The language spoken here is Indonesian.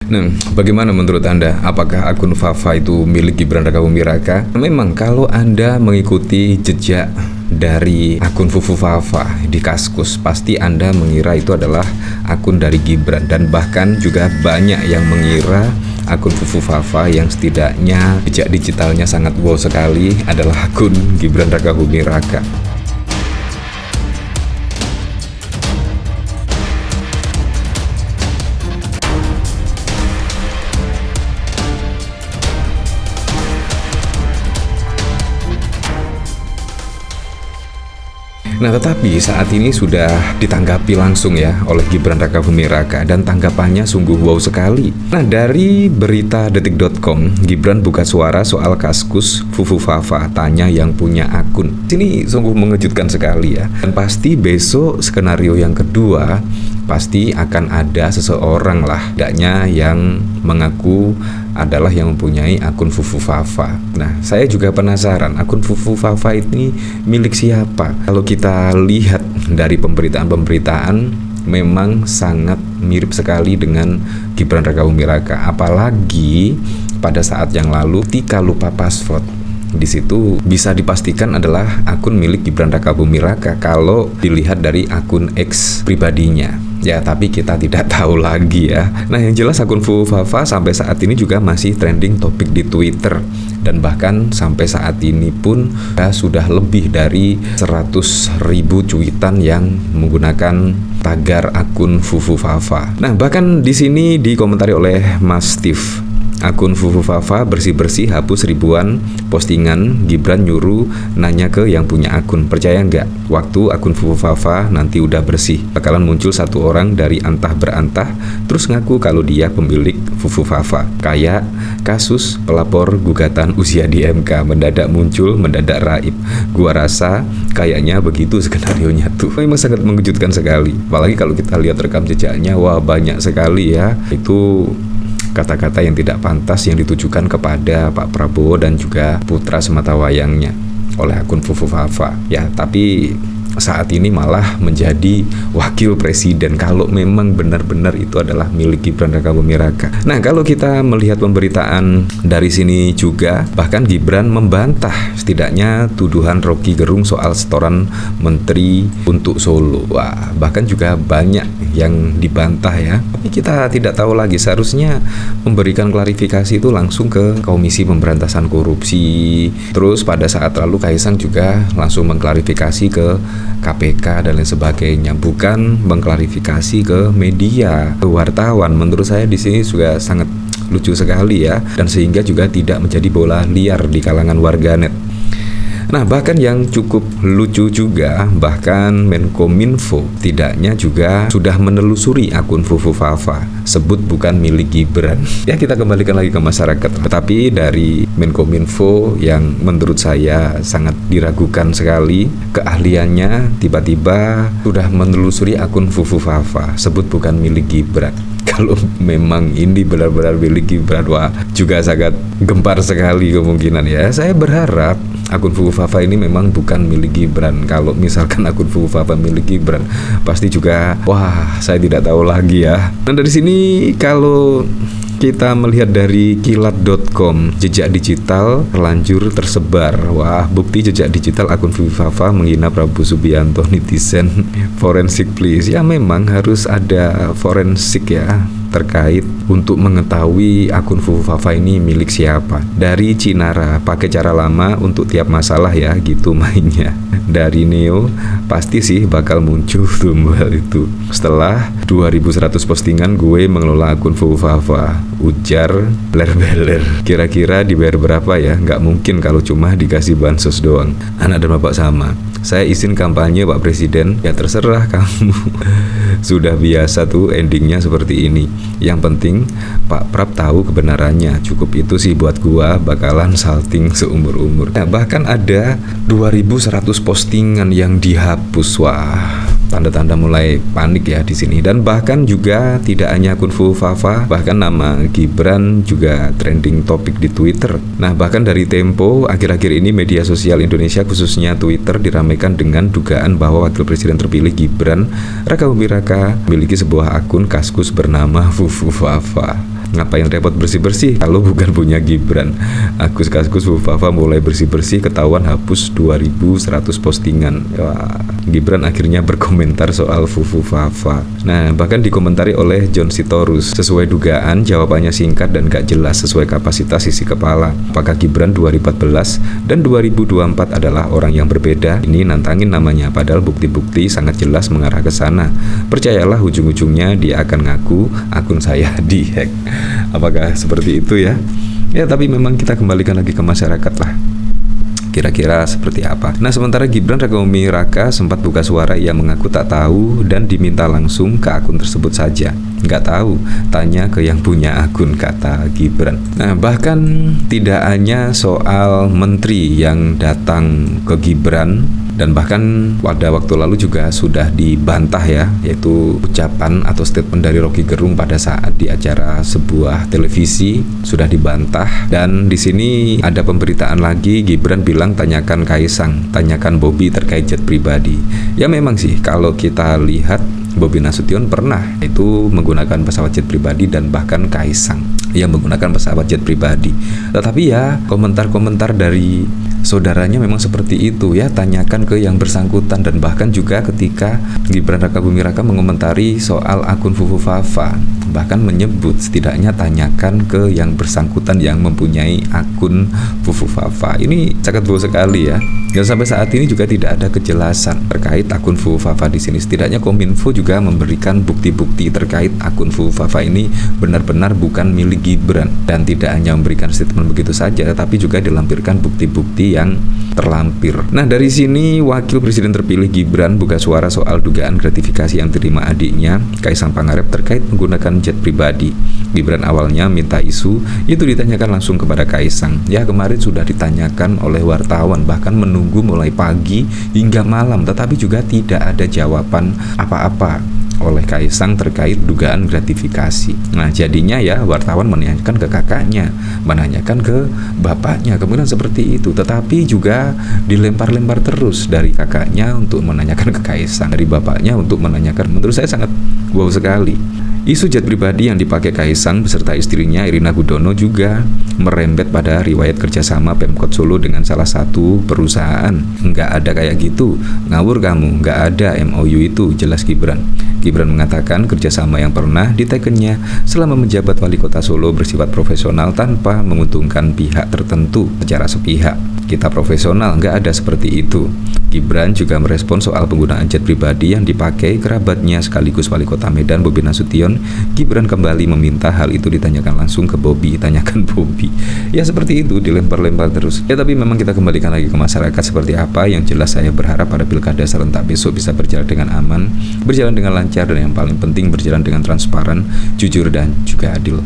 Nah, bagaimana menurut Anda? Apakah akun Fafa itu milik Gibran Rakabuming Raka? Memang kalau Anda mengikuti jejak dari akun Fufu Fafa di Kaskus, pasti Anda mengira itu adalah akun dari Gibran. Dan bahkan juga banyak yang mengira akun Fufu Fafa yang setidaknya jejak digitalnya sangat wow sekali adalah akun Gibran Rakabuming Raka. Nah, tetapi saat ini sudah ditanggapi langsung ya oleh Gibran Rakabuming Raka dan tanggapannya sungguh wow sekali. Nah, dari berita detik.com, Gibran buka suara soal Kaskus Fufu Fafa, tanya yang punya akun. Ini sungguh mengejutkan sekali ya. Dan pasti besok skenario yang kedua pasti akan ada seseorang lah, tidaknya yang mengaku adalah yang mempunyai akun Fufu Fafa. Nah, saya juga penasaran akun Fufu Fafa ini milik siapa? Kalau kita lihat dari pemberitaan memang sangat mirip sekali dengan Gibran Rakabuming Raka. Apalagi pada saat yang lalu ketika lupa password, di situ bisa dipastikan adalah akun milik Gibran Rakabuming Raka kalau dilihat dari akun X pribadinya. Ya, tapi kita tidak tahu lagi ya. Nah, yang jelas akun Fufu Fafa sampai saat ini juga masih trending topik di Twitter. Dan bahkan sampai saat ini pun sudah lebih dari 100.000 cuitan yang menggunakan tagar akun Fufu Fafa. Nah, bahkan di sini dikomentari oleh Mas Steve. Akun Fufu Fafa bersih-bersih hapus ribuan postingan Gibran nyuruh nanya ke yang punya akun. Percaya nggak? Waktu akun Fufu Fafa nanti udah bersih, bakalan muncul satu orang dari antah berantah terus ngaku kalau dia pemilik Fufu Fafa. Kayak kasus pelapor gugatan usia di MK, mendadak muncul, mendadak raib. Gua rasa kayaknya begitu skenarionya tuh. Memang sangat mengejutkan sekali. Apalagi kalau kita lihat rekam jejaknya, wah banyak sekali ya. Itu kata-kata yang tidak pantas yang ditujukan kepada Pak Prabowo dan juga putra sematawayangnya oleh akun Fufu Fafa. Ya, tapi saat ini malah menjadi wakil presiden kalau memang benar-benar itu adalah milik Gibran Rakabuming Raka. Nah, kalau kita melihat pemberitaan dari sini juga, bahkan Gibran membantah setidaknya tuduhan Rocky Gerung soal setoran menteri untuk Solo. Wah, bahkan juga banyak yang dibantah ya. Tapi kita tidak tahu lagi, seharusnya memberikan klarifikasi itu langsung ke Komisi Pemberantasan Korupsi. Terus pada saat lalu Kaisang juga langsung mengklarifikasi ke KPK dan lain sebagainya, bukan mengklarifikasi ke media, ke wartawan. Menurut saya di sini juga sangat lucu sekali ya, dan sehingga juga tidak menjadi bola liar di kalangan warganet. Nah, bahkan yang cukup lucu juga, bahkan Menkominfo tidaknya juga sudah menelusuri akun Fufu Fafa, sebut bukan milik Gibran. Ya, kita kembalikan lagi ke masyarakat. Tetapi dari Menkominfo yang menurut saya sangat diragukan sekali keahliannya, tiba-tiba sudah menelusuri akun Fufu Fafa, sebut bukan milik Gibran. Kalau memang ini benar-benar milik Gibran, wah juga sangat gempar sekali kemungkinan ya. Saya berharap akun Fufu Fafa ini memang bukan milik Gibran. Kalau misalkan akun Fufu Fafa milik Gibran, pasti juga wah saya tidak tahu lagi ya. Dan dari sini kalau kita melihat dari kilat.com, jejak digital terlanjur tersebar. Wah, bukti jejak digital akun Fufu Fafa menghina Prabowo Subianto, netizen forensik please. Ya, memang harus ada forensik ya terkait untuk mengetahui akun Fufu Fafa ini milik siapa. Dari Cinara, pakai cara lama untuk tiap masalah ya, gitu mainnya. Dari Neo, pasti sih bakal muncul tumbal itu. Setelah 2100 postingan gue mengelola akun Fufu Fafa, ujar beler-beler. Kira-kira dibayar berapa ya? Nggak mungkin kalau cuma dikasih bansos doang. Anak dan bapak sama. Saya izin kampanye Pak Presiden, ya terserah kamu. Sudah biasa tuh endingnya seperti ini. Yang penting Pak Prab tahu kebenarannya. Cukup itu sih buat gua, bakalan salting seumur-umur. Nah, bahkan ada 2100 postingan yang dihapus. Wah, tanda-tanda mulai panik ya di sini. Dan bahkan juga tidak hanya akun Fufu Fafa, bahkan nama Gibran juga trending topik di Twitter. Nah, bahkan dari Tempo, akhir-akhir ini media sosial Indonesia khususnya Twitter diramaikan dengan dugaan bahwa wakil presiden terpilih Gibran Rakabuming Raka memiliki sebuah akun Kaskus bernama Fufu Fafa. Ngapain repot bersih-bersih kalau bukan punya Gibran? Kaskus Fufafa mulai bersih-bersih, ketahuan hapus 2100 postingan. Wah, Gibran akhirnya berkomentar soal Fufafa. Nah, bahkan dikomentari oleh John Sitorus. Sesuai dugaan, jawabannya singkat dan gak jelas sesuai kapasitas isi kepala. Apakah Gibran 2014 dan 2024 adalah orang yang berbeda? Ini nantangin namanya, padahal bukti-bukti sangat jelas mengarah ke sana. Percayalah, ujung-ujungnya dia akan ngaku akun saya dihack. Apakah seperti itu ya? Ya, tapi memang kita kembalikan lagi ke masyarakat lah. Kira-kira seperti apa? Nah, sementara Gibran Rakabuming Raka sempat buka suara, ia mengaku tak tahu dan diminta langsung ke akun tersebut saja. Nggak tahu, tanya ke yang punya akun, kata Gibran. Nah, bahkan tidak hanya soal menteri yang datang ke Gibran, dan bahkan pada waktu lalu juga sudah dibantah ya, yaitu ucapan atau statement dari Rocky Gerung pada saat di acara sebuah televisi sudah dibantah. Dan di sini ada pemberitaan lagi, Gibran bilang tanyakan Kaisang, tanyakan Bobi terkait jet pribadi. Ya memang sih, kalau kita lihat Bobi Nasution pernah itu menggunakan pesawat jet pribadi, dan bahkan Kaisang yang menggunakan pesawat jet pribadi. Tetapi ya komentar-komentar dari saudaranya memang seperti itu ya, tanyakan ke yang bersangkutan. Dan bahkan juga ketika Gibran Rakabuming Raka mengomentari soal akun Fufafa, bahkan menyebut setidaknya tanyakan ke yang bersangkutan yang mempunyai akun Fufafa. Ini sangat bau sekali ya. Dan sampai saat ini juga tidak ada kejelasan terkait akun Fufafa di sini. Setidaknya Kominfo juga memberikan bukti-bukti terkait akun Fufafa ini benar-benar bukan milik Gibran, dan tidak hanya memberikan statement begitu saja, tetapi juga dilampirkan bukti-bukti yang terlampir. Nah, dari sini Wakil Presiden terpilih Gibran buka suara soal dugaan gratifikasi yang diterima adiknya Kaisang Pangarep terkait menggunakan jet pribadi. Gibran awalnya minta isu itu ditanyakan langsung kepada Kaisang. Ya, kemarin sudah ditanyakan oleh wartawan, bahkan menunggu mulai pagi hingga malam, tetapi juga tidak ada jawaban apa-apa oleh Kaisang terkait dugaan gratifikasi. Nah, jadinya ya wartawan menanyakan ke kakaknya, menanyakan ke bapaknya, kemudian seperti itu. Tetapi juga dilempar-lempar terus dari kakaknya untuk menanyakan ke Kaisang, dari bapaknya untuk menanyakan. Menurut saya sangat wow sekali. Isu jet pribadi yang dipakai Kaisang beserta istrinya Irina Gudono juga merembet pada riwayat kerjasama Pemkot Solo dengan salah satu perusahaan. Nggak ada kayak gitu, ngawur kamu, nggak ada MOU itu, jelas Gibran. Gibran mengatakan kerjasama yang pernah ditekennya selama menjabat wali kota Solo bersifat profesional tanpa menguntungkan pihak tertentu secara sepihak. Kita profesional, nggak ada seperti itu. Gibran juga merespon soal penggunaan jet pribadi yang dipakai kerabatnya sekaligus wali kota Medan Bobi Nasution. Gibran kembali meminta hal itu ditanyakan langsung ke Bobi, tanyakan Bobi. Ya seperti itu, dilempar-lempar terus. Ya tapi memang kita kembalikan lagi ke masyarakat seperti apa. Yang jelas saya berharap pada pilkada serentak besok bisa berjalan dengan aman, berjalan dengan lancar, dan yang paling penting berjalan dengan transparan, jujur, dan juga adil.